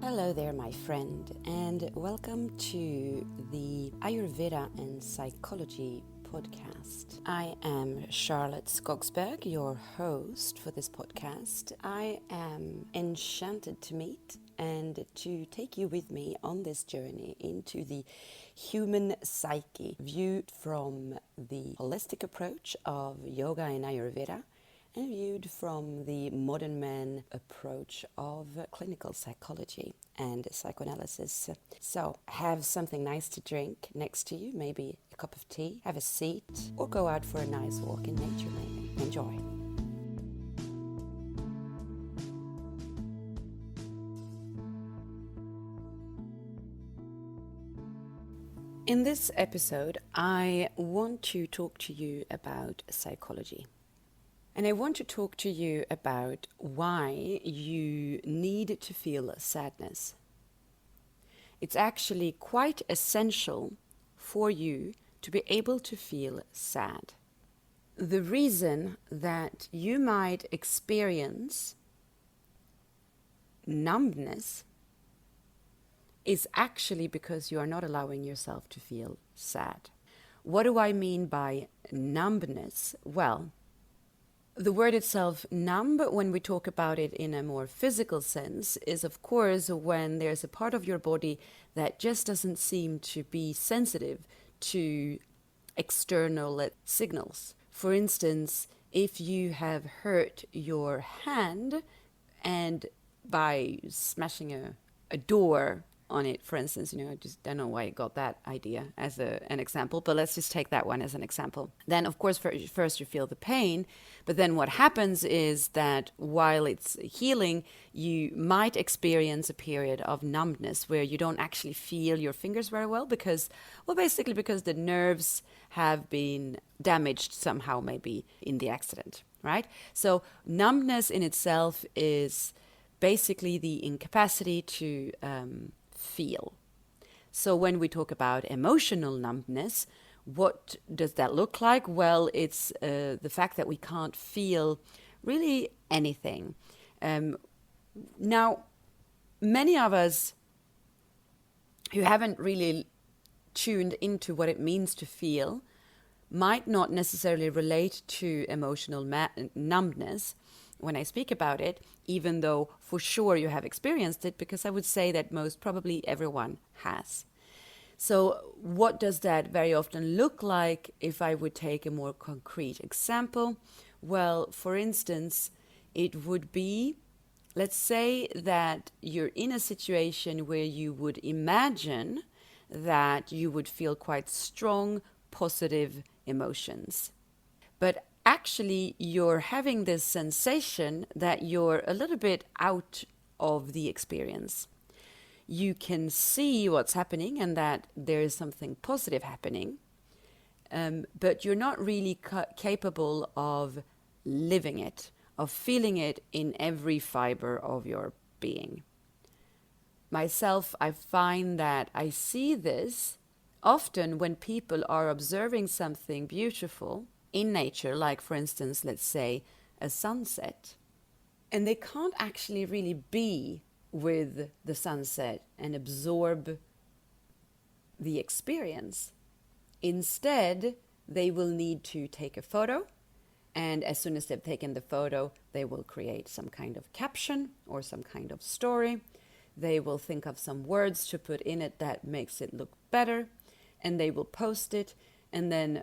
Hello there, my friend, and welcome to the Ayurveda and Psychology podcast. I am Charlotte Skogsberg, your host for this podcast. I am enchanted to meet and to take you with me on this journey into the human psyche, viewed from the holistic approach of yoga and Ayurveda, and viewed from the modern man approach of clinical psychology and psychoanalysis. So have something nice to drink next to you, maybe a cup of tea, have a seat, or go out for a nice walk in nature maybe. Enjoy. In this episode, I want to talk to you about psychology. And I want to talk to you about why you need to feel sadness. It's actually quite essential for you to be able to feel sad. The reason that you might experience numbness is actually because you are not allowing yourself to feel sad. What do I mean by numbness? Well, the word itself, numb, when we talk about it in a more physical sense, is of course when there's a part of your body that just doesn't seem to be sensitive to external signals. For instance, if you have hurt your hand and by smashing a door on it, for instance, I just don't know why I got that idea as an example, but let's just take that one as an example. Then, of course, first you feel the pain, but then what happens is that while it's healing, you might experience a period of numbness where you don't actually feel your fingers very well because the nerves have been damaged somehow, maybe in the accident, right? So numbness in itself is basically the incapacity to feel. So when we talk about emotional numbness, what does that look like? Well, it's the fact that we can't feel really anything. Now, many of us who haven't really tuned into what it means to feel might not necessarily relate to emotional numbness when I speak about it, even though for sure you have experienced it, because I would say that most probably everyone has. So what does that very often look like if I would take a more concrete example? Well, for instance, it would be, let's say that you're in a situation where you would imagine that you would feel quite strong, positive emotions. But actually, you're having this sensation that you're a little bit out of the experience. You can see what's happening and that there is something positive happening, but you're not really capable of living it, of feeling it in every fiber of your being. Myself, I find that I see this often when people are observing something beautiful in nature, like for instance, let's say a sunset, and they can't actually really be with the sunset and absorb the experience. Instead, they will need to take a photo, and as soon as they've taken the photo, they will create some kind of caption or some kind of story. They will think of some words to put in it that makes it look better, and they will post it, and then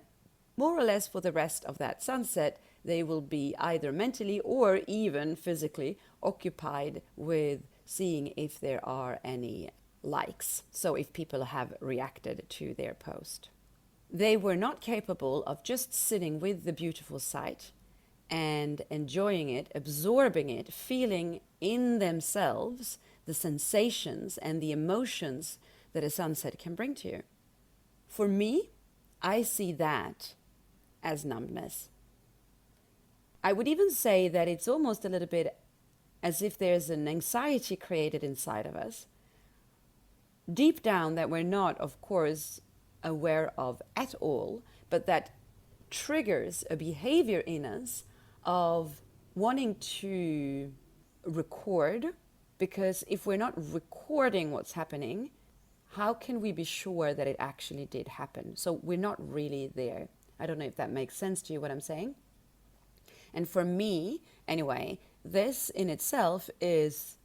more or less for the rest of that sunset, they will be either mentally or even physically occupied with seeing if there are any likes. So if people have reacted to their post. They were not capable of just sitting with the beautiful sight and enjoying it, absorbing it, feeling in themselves the sensations and the emotions that a sunset can bring to you. For me, I see that as numbness. I would even say that it's almost a little bit as if there's an anxiety created inside of us, deep down, that we're not, of course, aware of at all, but that triggers a behavior in us of wanting to record Because if we're not recording what's happening, how can we be sure that it actually did happen? So we're not really there. I don't know if that makes sense to you, what I'm saying. And for me, anyway, this in itself is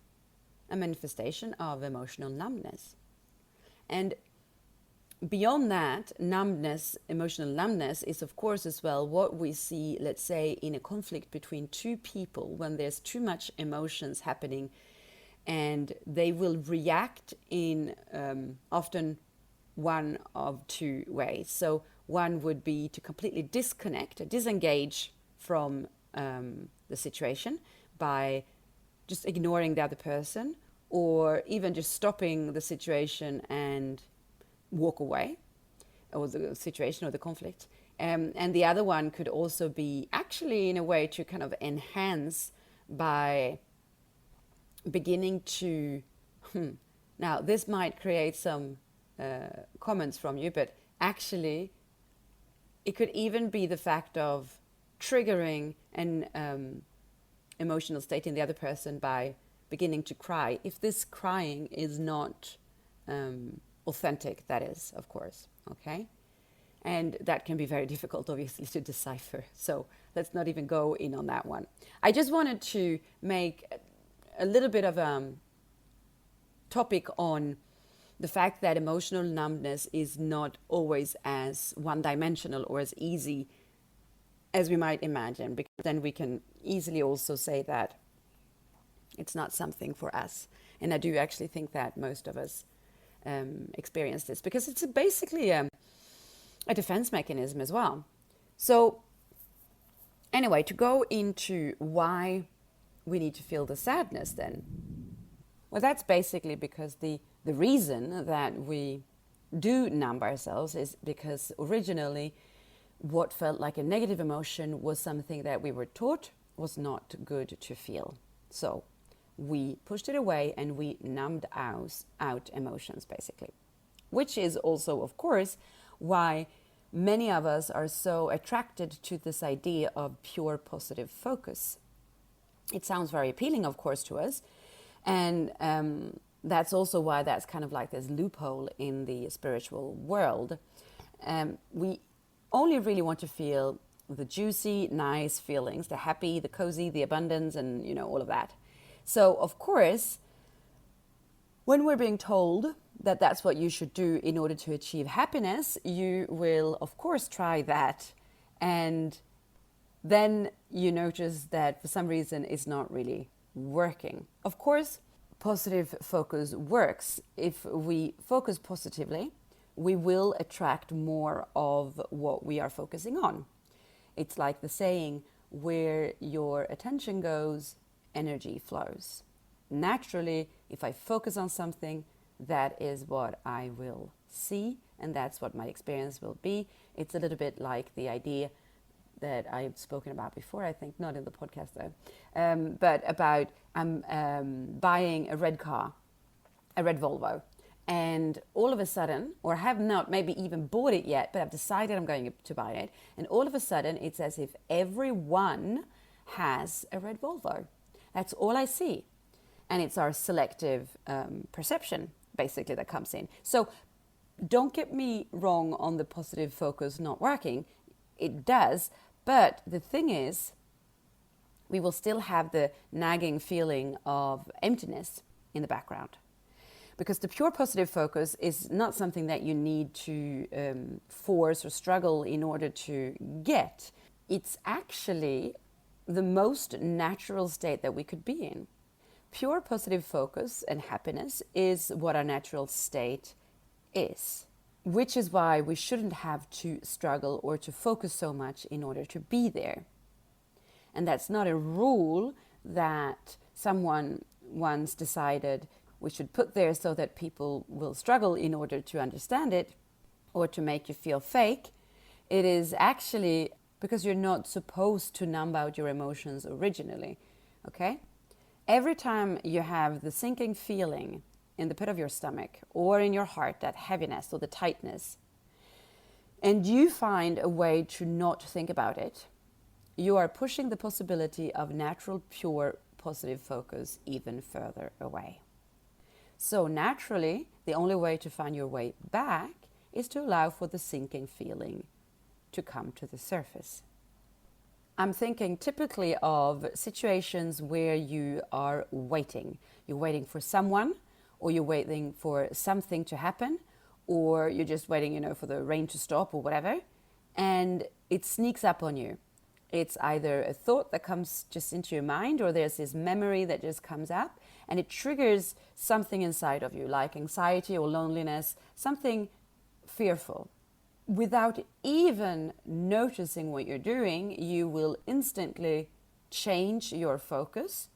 a manifestation of emotional numbness. And beyond that, numbness, emotional numbness, is of course as well what we see, let's say, in a conflict between two people when there's too much emotions happening, and they will react in often one of two ways. So one would be to completely disengage from the situation by just ignoring the other person, or even just stopping the situation and walk away, or the situation or the conflict. And the other one could also be actually in a way to kind of enhance by beginning to, now this might create some comments from you, but actually it could even be the fact of triggering an emotional state in the other person by beginning to cry, if this crying is not authentic, that is, of course, okay? And that can be very difficult, obviously, to decipher. So let's not even go in on that one. I just wanted to make a little bit of a topic on the fact that emotional numbness is not always as one-dimensional or as easy as we might imagine, because then we can easily also say that it's not something for us. And I do actually think that most of us experience this, because it's basically a defense mechanism as well. So anyway, to go into why we need to feel the sadness then, well, that's basically because the reason that we do numb ourselves is because originally what felt like a negative emotion was something that we were taught was not good to feel. So we pushed it away and we numbed out emotions, basically. Which is also, of course, why many of us are so attracted to this idea of pure positive focus. It sounds very appealing, of course, to us. And that's also why that's kind of like this loophole in the spiritual world. We only really want to feel the juicy, nice feelings, the happy, the cozy, the abundance, and, you know, all of that. So, of course, when we're being told that that's what you should do in order to achieve happiness, you will, of course, try that. And then you notice that for some reason it's not really working. Of course, positive focus works. If we focus positively, we will attract more of what we are focusing on. It's like the saying, where your attention goes, energy flows. Naturally, if I focus on something, that is what I will see, and that's what my experience will be. It's a little bit like the idea that I've spoken about before, I think, not in the podcast though, but about buying a red car, a red Volvo, and all of a sudden, or have not maybe even bought it yet, but I've decided I'm going to buy it, and all of a sudden it's as if everyone has a red Volvo. That's all I see. And it's our selective perception, basically, that comes in. So don't get me wrong on the positive focus not working. It does. But the thing is, we will still have the nagging feeling of emptiness in the background. Because the pure positive focus is not something that you need to force or struggle in order to get. It's actually the most natural state that we could be in. Pure positive focus and happiness is what our natural state is, which is why we shouldn't have to struggle or to focus so much in order to be there. And that's not a rule that someone once decided we should put there so that people will struggle in order to understand it or to make you feel fake. It is actually because you're not supposed to numb out your emotions originally, okay? Every time you have the sinking feeling in the pit of your stomach or in your heart, that heaviness or the tightness, and you find a way to not think about it, you are pushing the possibility of natural, pure, positive focus even further away. So naturally, the only way to find your way back is to allow for the sinking feeling to come to the surface. I'm thinking typically of situations where you are waiting. You're waiting for someone, or you're waiting for something to happen, or you're just waiting, for the rain to stop or whatever, and it sneaks up on you. It's either a thought that comes just into your mind, or there's this memory that just comes up, and it triggers something inside of you, like anxiety or loneliness, something fearful. Without even noticing what you're doing, you will instantly change your focus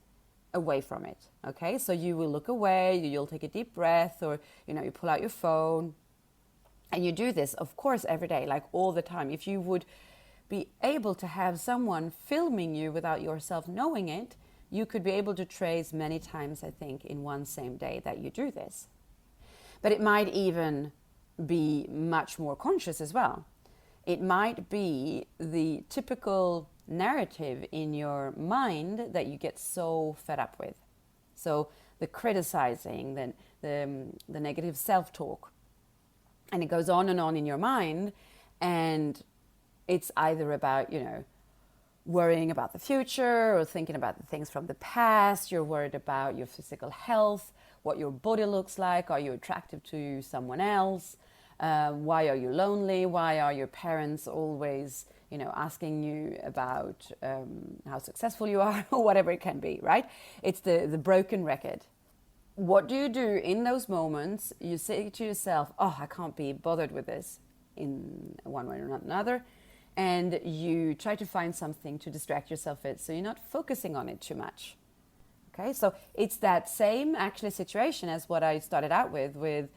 away from it. Okay, so you will look away, you'll take a deep breath, or you pull out your phone, and you do this, of course, every day, like all the time. If you would be able to have someone filming you without yourself knowing it, you could be able to trace many times, I think, in one same day that you do this. But it might even be much more conscious as well. It might be the typical narrative in your mind that you get so fed up with. So the criticizing, the negative self-talk, and it goes on and on in your mind, and it's either about, worrying about the future or thinking about the things from the past. You're worried about your physical health, what your body looks like. Are you attractive to someone else? Why are you lonely? Why are your parents always, asking you about how successful you are or whatever it can be, right? It's the broken record. What do you do in those moments? You say to yourself, oh, I can't be bothered with this in one way or another. And you try to find something to distract yourself with, so you're not focusing on it too much. Okay, so it's that same actually situation as what I started out with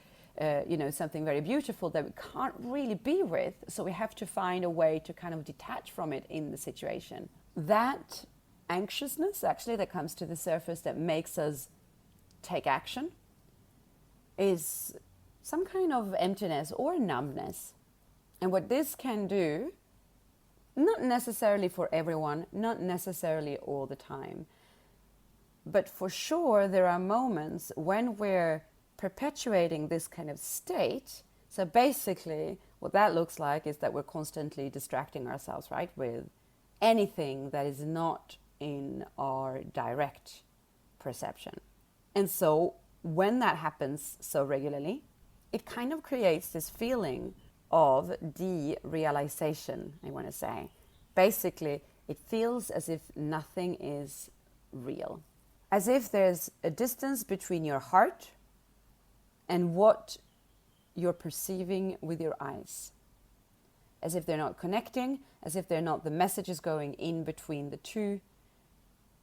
something very beautiful that we can't really be with, so we have to find a way to kind of detach from it in the situation. That anxiousness actually that comes to the surface that makes us take action is some kind of emptiness or numbness. And what this can do, not necessarily for everyone, not necessarily all the time, but for sure there are moments when we're perpetuating this kind of state. So basically what that looks like is that we're constantly distracting ourselves, right, with anything that is not in our direct perception. And so when that happens so regularly, it kind of creates this feeling of derealization, I want to say. Basically, it feels as if nothing is real. As if there's a distance between your heart and what you're perceiving with your eyes. As if they're not connecting, as if they're not the messages going in between the two.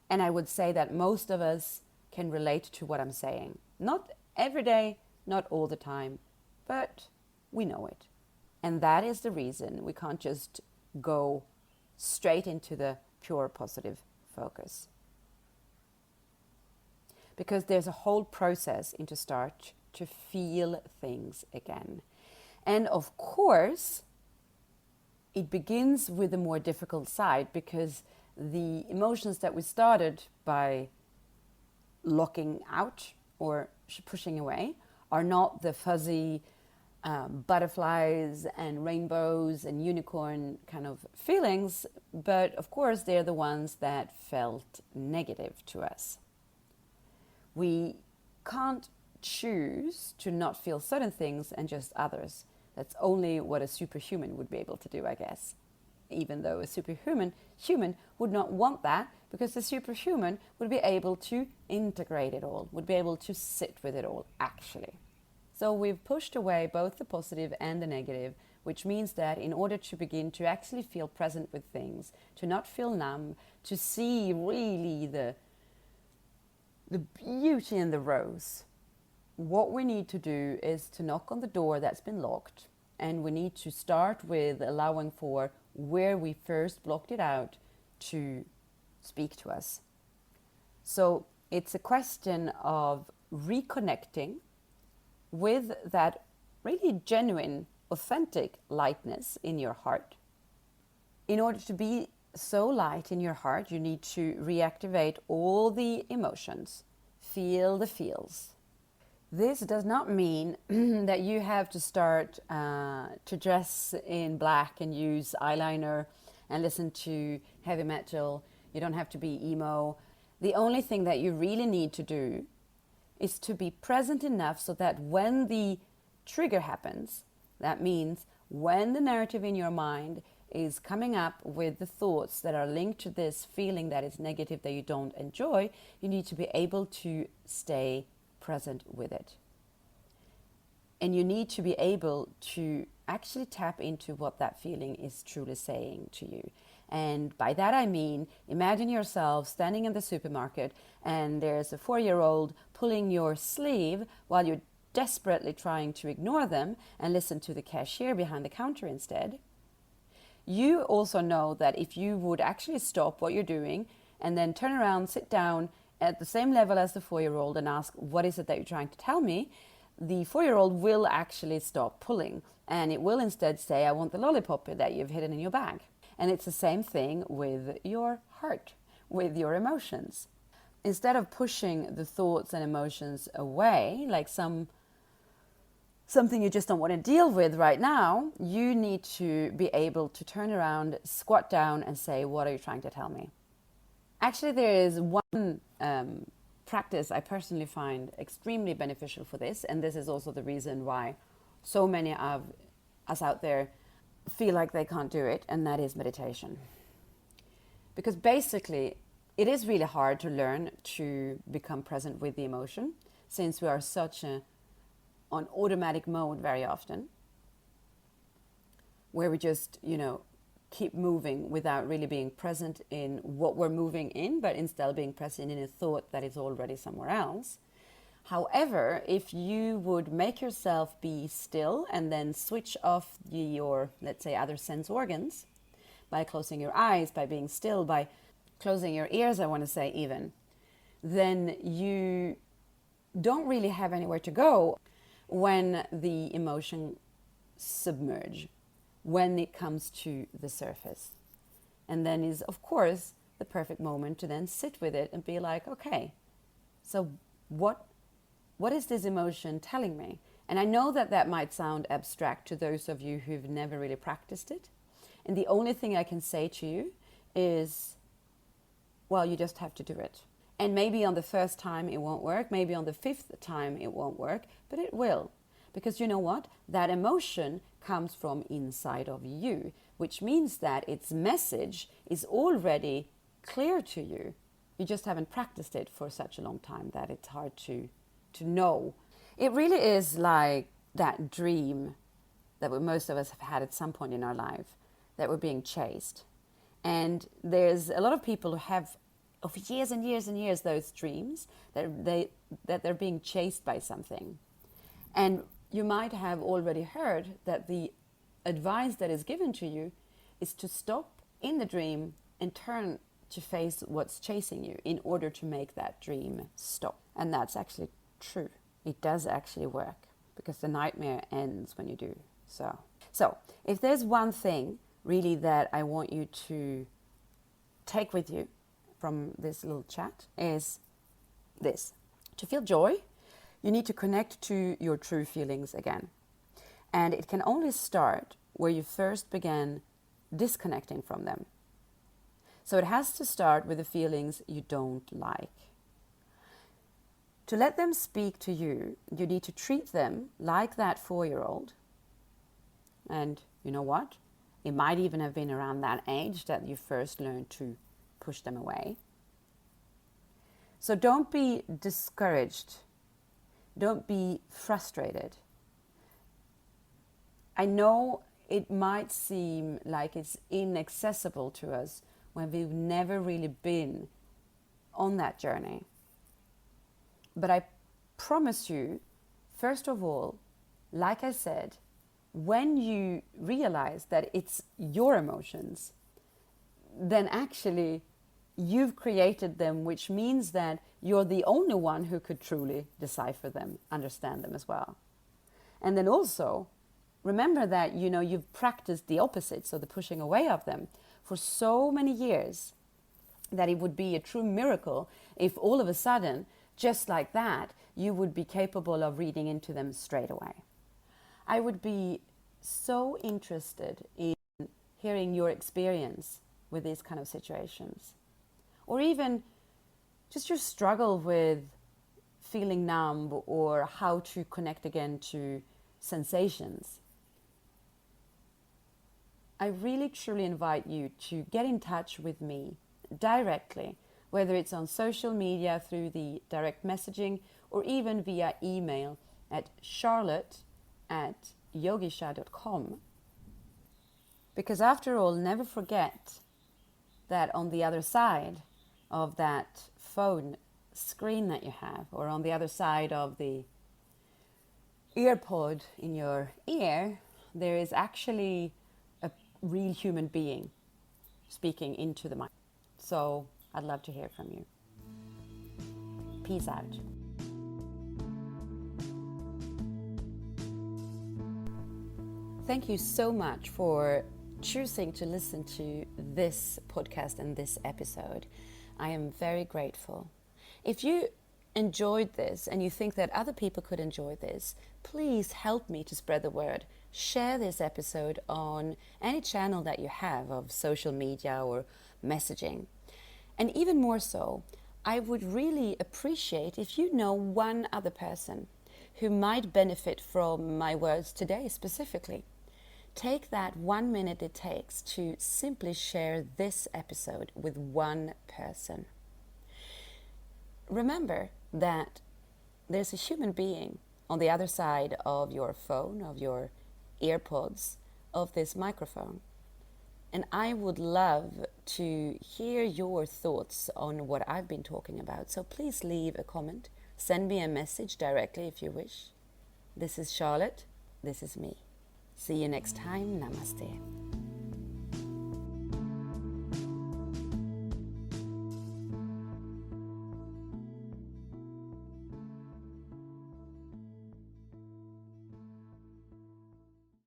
And I would say that most of us can relate to what I'm saying. Not every day, not all the time, but we know it. And that is the reason we can't just go straight into the pure positive focus. Because there's a whole process into start to feel things again. And of course, it begins with the more difficult side, because the emotions that we started by locking out or pushing away are not the fuzzy butterflies and rainbows and unicorn kind of feelings, but of course they're the ones that felt negative to us. We can't choose to not feel certain things and just others. That's only what a superhuman would be able to do, I guess. Even though a superhuman would not want that, because the superhuman would be able to integrate it all, would be able to sit with it all, actually. So we've pushed away both the positive and the negative, which means that in order to begin to actually feel present with things, to not feel numb, to see really the beauty in the rose, what we need to do is to knock on the door that's been locked, and we need to start with allowing for where we first blocked it out to speak to us. So it's a question of reconnecting with that really genuine, authentic lightness in your heart in order to be so light in your heart, you need to reactivate all the emotions. Feel the feels. This does not mean that you have to start to dress in black and use eyeliner and listen to heavy metal. You don't have to be emo. The only thing that you really need to do is to be present enough so that when the trigger happens, that means when the narrative in your mind is coming up with the thoughts that are linked to this feeling that is negative, that you don't enjoy, you need to be able to stay present with it. And you need to be able to actually tap into what that feeling is truly saying to you. And by that I mean, imagine yourself standing in the supermarket and there's a 4-year-old pulling your sleeve while you're desperately trying to ignore them and listen to the cashier behind the counter instead. You also know that if you would actually stop what you're doing and then turn around, sit down at the same level as the 4-year-old and ask, what is it that you're trying to tell me? The 4-year-old will actually stop pulling and it will instead say, I want the lollipop that you've hidden in your bag. And it's the same thing with your heart, with your emotions. Instead of pushing the thoughts and emotions away, like something you just don't want to deal with right now, you need to be able to turn around, squat down and say, what are you trying to tell me? Actually, there is one practice I personally find extremely beneficial for this, and this is also the reason why so many of us out there feel like they can't do it, and that is meditation. Because basically, it is really hard to learn to become present with the emotion, since we are on automatic mode very often, where we just, keep moving without really being present in what we're moving in, but instead being present in a thought that is already somewhere else. However, if you would make yourself be still and then switch off your, let's say, other sense organs by closing your eyes, by being still, by closing your ears, I want to say even, then you don't really have anywhere to go when the emotion submerge, when it comes to the surface. And then is, of course, the perfect moment to then sit with it and be like, okay, so what is this emotion telling me? And I know that that might sound abstract to those of you who've never really practiced it. And the only thing I can say to you is, well, you just have to do it. And maybe on the first time it won't work, maybe on the 5th time it won't work, but it will. Because you know what? That emotion comes from inside of you, which means that its message is already clear to you. You just haven't practiced it for such a long time that it's hard to know. It really is like that dream that most of us have had at some point in our life, that we're being chased. And there's a lot of people who have, over years and years and years, those dreams that they're being chased by something. And you might have already heard that the advice that is given to you is to stop in the dream and turn to face what's chasing you in order to make that dream stop. And that's actually true. It does actually work, because the nightmare ends when you do so. So if there's one thing really that I want you to take with you from this little chat, is this: to feel joy, you need to connect to your true feelings again. And it can only start where you first began disconnecting from them. So it has to start with the feelings you don't like. To let them speak to you, you need to treat them like that 4-year-old. And you know what? It might even have been around that age that you first learned to push them away. So don't be discouraged. Don't be frustrated. I know it might seem like it's inaccessible to us when we've never really been on that journey. But I promise you, first of all, like I said, when you realize that it's your emotions, then actually you've created them, which means that you're the only one who could truly decipher them, understand them as well. And then also, remember that, you've practiced the opposite, so the pushing away of them, for so many years that it would be a true miracle if all of a sudden, just like that, you would be capable of reading into them straight away. I would be so interested in hearing your experience with these kind of situations, or even just your struggle with feeling numb or how to connect again to sensations. I really truly invite you to get in touch with me directly, whether it's on social media through the direct messaging or even via email at charlotte@yogisha.com. Because after all, never forget that on the other side of that phone screen that you have, or on the other side of the earpod in your ear, there is actually a real human being speaking into the mic. So I'd love to hear from you. Peace out. Thank you so much for choosing to listen to this podcast and this episode. I am very grateful. If you enjoyed this and you think that other people could enjoy this, please help me to spread the word. Share this episode on any channel that you have of social media or messaging. And even more so, I would really appreciate if you know one other person who might benefit from my words today specifically. Take that 1 minute it takes to simply share this episode with one person. Remember that there's a human being on the other side of your phone, of your earpods, of this microphone. And I would love to hear your thoughts on what I've been talking about. So please leave a comment. Send me a message directly if you wish. This is Charlotte. This is me. See you next time. Namaste.